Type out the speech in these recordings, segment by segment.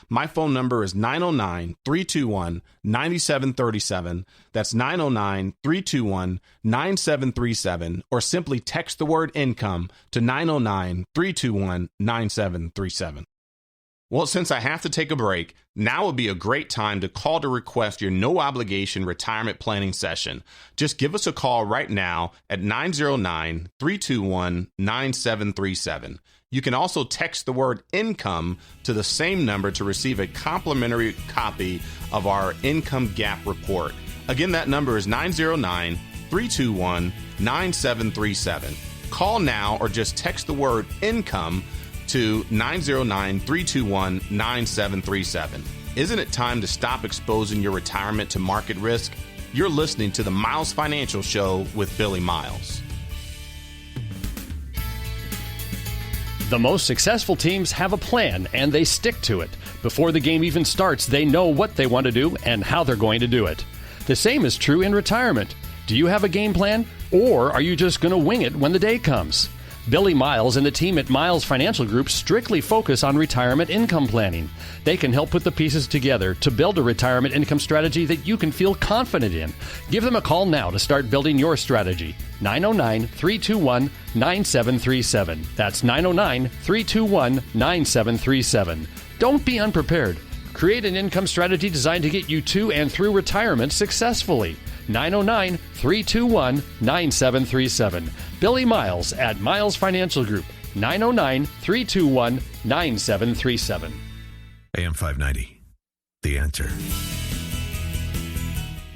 My phone number is 909-321-9737. That's 909-321-9737, or simply text the word income to 909-321-9737. Well, since I have to take a break, now would be a great time to call to request your no-obligation retirement planning session. Just give us a call right now at 909-321-9737. You can also text the word income to the same number to receive a complimentary copy of our income gap report. Again, that number is 909-321-9737. Call now or just text the word income to 909-321-9737. Isn't it time to stop exposing your retirement to market risk? You're listening to the Miles Financial Show with Billy Miles. The most successful teams have a plan, and they stick to it. Before the game even starts, they know what they want to do and how they're going to do it. The same is true in retirement. Do you have a game plan, or are you just going to wing it when the day comes? Billy Miles and the team at Miles Financial Group strictly focus on retirement income planning. They can help put the pieces together to build a retirement income strategy that you can feel confident in. Give them a call now to start building your strategy. 909-321-9737. That's 909-321-9737. Don't be unprepared. Create an income strategy designed to get you to and through retirement successfully. 909-321-9737. Billy Miles at Miles Financial Group. 909-321-9737. AM 590. The Answer.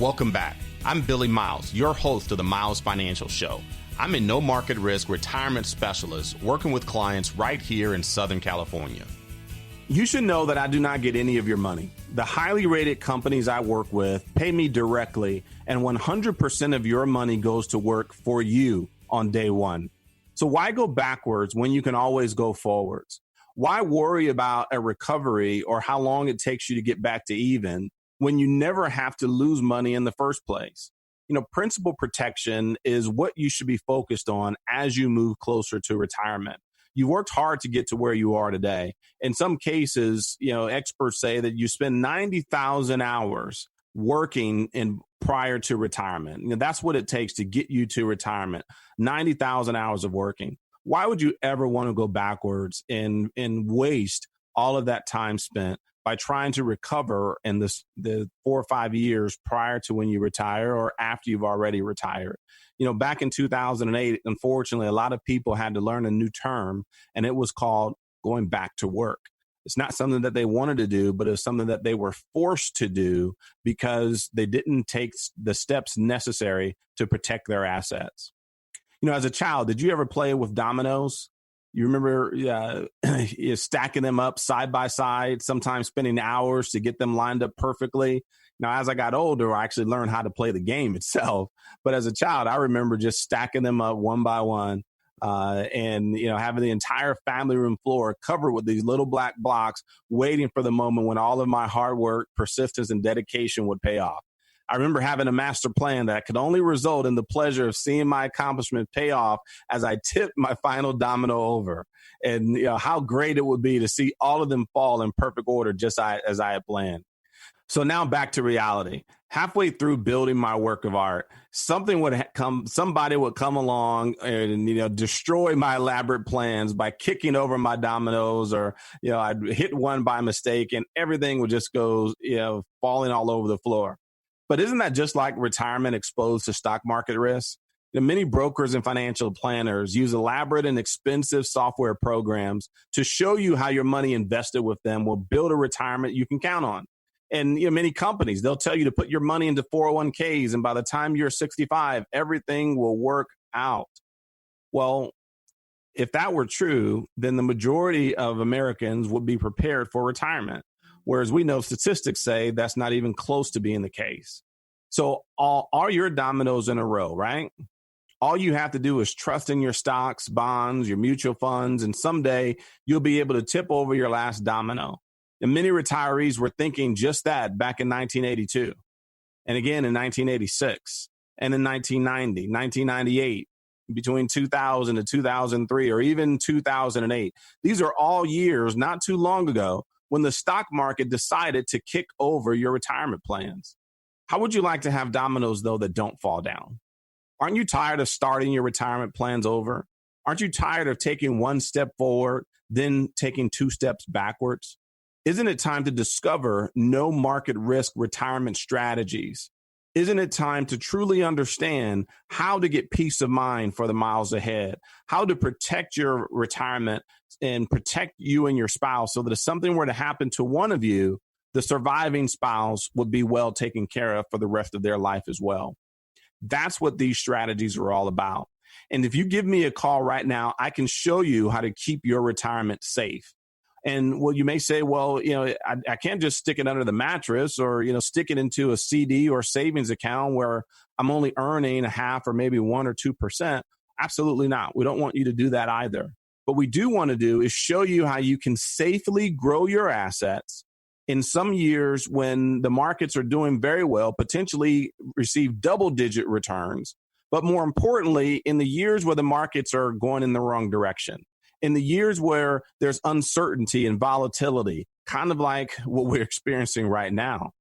Welcome back. I'm Billy Miles, your host of the Miles Financial Show. I'm a no market risk retirement specialist working with clients right here in Southern California. You should know that I do not get any of your money. The highly rated companies I work with pay me directly, and 100% of your money goes to work for you on day one. So why go backwards when you can always go forwards? Why worry about a recovery or how long it takes you to get back to even when you never have to lose money in the first place? You know, principal protection is what you should be focused on as you move closer to retirement. You worked hard to get to where you are today. In some cases, you know, experts say that you spend 90,000 hours working prior to retirement. You know, that's what it takes to get you to retirement. 90,000 hours of working. Why would you ever want to go backwards and waste all of that time spent by trying to recover in the 4 or 5 years prior to when you retire or after you've already retired? You know, back in 2008, unfortunately, a lot of people had to learn a new term, and it was called going back to work. It's not something that they wanted to do, but it's something that they were forced to do because they didn't take the steps necessary to protect their assets. You know, as a child, did you ever play with dominoes? You remember stacking them up side by side, sometimes spending hours to get them lined up perfectly. Now, as I got older, I actually learned how to play the game itself. But as a child, I remember just stacking them up one by one and, you know, having the entire family room floor covered with these little black blocks, waiting for the moment when all of my hard work, persistence, and dedication would pay off. I remember having a master plan that could only result in the pleasure of seeing my accomplishment pay off as I tipped my final domino over. And, you know, how great it would be to see all of them fall in perfect order just as I had planned. So now back to reality. Halfway through building my work of art, somebody would come along and, you know, destroy my elaborate plans by kicking over my dominoes, or, you know, I'd hit one by mistake and everything would just go, you know, falling all over the floor. But isn't that just like retirement exposed to stock market risk? You know, many brokers and financial planners use elaborate and expensive software programs to show you how your money invested with them will build a retirement you can count on. And, you know, many companies, they'll tell you to put your money into 401ks, and by the time you're 65, everything will work out. Well, if that were true, then the majority of Americans would be prepared for retirement. Whereas we know statistics say that's not even close to being the case. So are your dominoes in a row, right? All you have to do is trust in your stocks, bonds, your mutual funds, and someday you'll be able to tip over your last domino. And many retirees were thinking just that back in 1982, and again in 1986, and in 1990, 1998, between 2000 and 2003, or even 2008. These are all years not too long ago when the stock market decided to kick over your retirement plans? How would you like to have dominoes, though, that don't fall down? Aren't you tired of starting your retirement plans over? Aren't you tired of taking one step forward, then taking two steps backwards? Isn't it time to discover no market risk retirement strategies? Isn't it time to truly understand how to get peace of mind for the miles ahead, how to protect your retirement and protect you and your spouse so that if something were to happen to one of you, the surviving spouse would be well taken care of for the rest of their life as well? That's what these strategies are all about. And if you give me a call right now, I can show you how to keep your retirement safe. And well, you may say, well, I can't just stick it under the mattress or, stick it into a CD or savings account where I'm only earning a half or maybe 1 or 2%. Absolutely not. We don't want you to do that either. What we do want to do is show you how you can safely grow your assets in some years when the markets are doing very well, potentially receive double-digit returns. But more importantly, in the years where the markets are going in the wrong direction, in the years where there's uncertainty and volatility, kind of like what we're experiencing right now,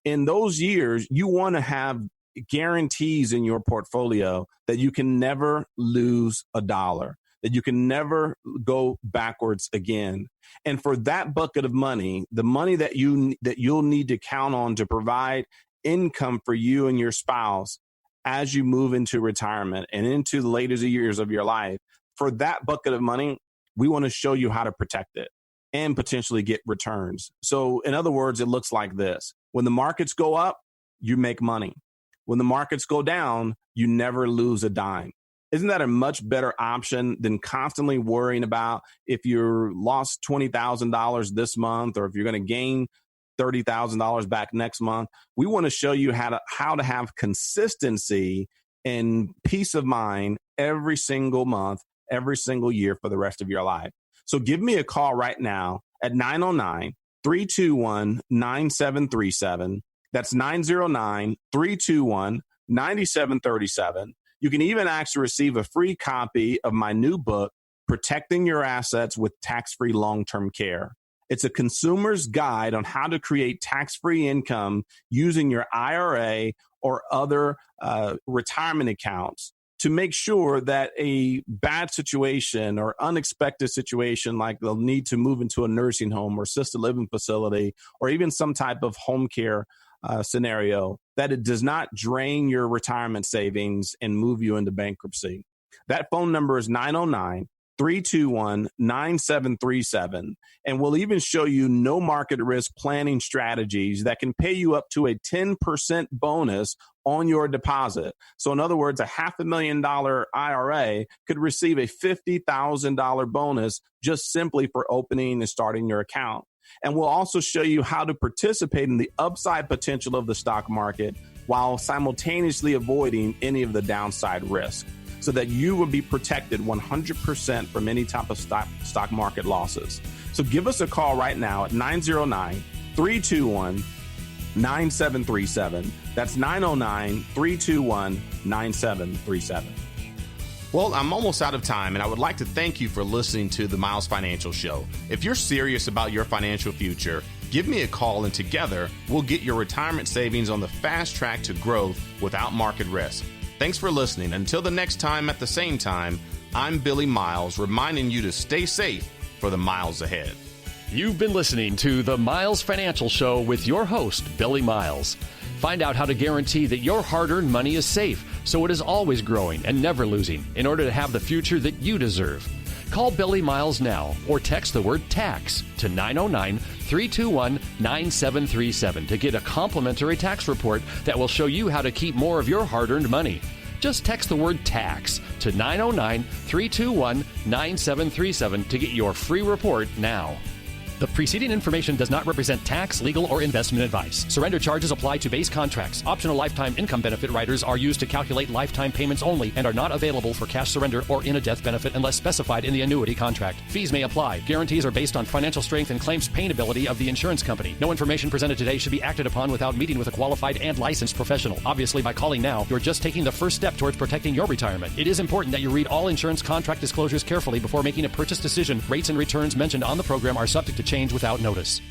in those years, you want to have guarantees in your portfolio that you can never lose a dollar, that you can never go backwards again. And for that bucket of money, the money that you'll need to count on to provide income for you and your spouse as you move into retirement and into the later years of your life, for that bucket of money, we want to show you how to protect it and potentially get returns. So in other words, it looks like this. When the markets go up, you make money. When the markets go down, you never lose a dime. Isn't that a much better option than constantly worrying about if you lost $20,000 this month or if you're going to gain $30,000 back next month? We want to show you how to have consistency and peace of mind every single month, every single year for the rest of your life. So give me a call right now at 909-321-9737. That's 909-321-9737. You can even actually receive a free copy of my new book, Protecting Your Assets with Tax-Free Long-Term Care. It's a consumer's guide on how to create tax-free income using your IRA or other retirement accounts to make sure that a bad situation or unexpected situation, like they'll need to move into a nursing home or assisted living facility or even some type of home care scenario, that it does not drain your retirement savings and move you into bankruptcy. That phone number is 909-321-9737. And we'll even show you no market risk planning strategies that can pay you up to a 10% bonus on your deposit. So in other words, a $500,000 IRA could receive a $50,000 bonus just simply for opening and starting your account. And we'll also show you how to participate in the upside potential of the stock market while simultaneously avoiding any of the downside risk, so that you will be protected 100% from any type of stock market losses. So give us a call right now at 909-321-9737. That's 909-321-9737. Well, I'm almost out of time, and I would like to thank you for listening to the Miles Financial Show. If you're serious about your financial future, give me a call, and together we'll get your retirement savings on the fast track to growth without market risk. Thanks for listening. Until the next time at the same time, I'm Billy Miles, reminding you to stay safe for the miles ahead. You've been listening to the Miles Financial Show with your host, Billy Miles. Find out how to guarantee that your hard-earned money is safe, so it is always growing and never losing, in order to have the future that you deserve. Call Billy Miles now or text the word TAX to 909-321-9737 to get a complimentary tax report that will show you how to keep more of your hard-earned money. Just text the word TAX to 909-321-9737 to get your free report now. The preceding information does not represent tax, legal, or investment advice. Surrender charges apply to base contracts. Optional lifetime income benefit riders are used to calculate lifetime payments only and are not available for cash surrender or in a death benefit unless specified in the annuity contract. Fees may apply. Guarantees are based on financial strength and claims payability of the insurance company. No information presented today should be acted upon without meeting with a qualified and licensed professional. Obviously, by calling now, you're just taking the first step towards protecting your retirement. It is important that you read all insurance contract disclosures carefully before making a purchase decision. Rates and returns mentioned on the program are subject to change without notice.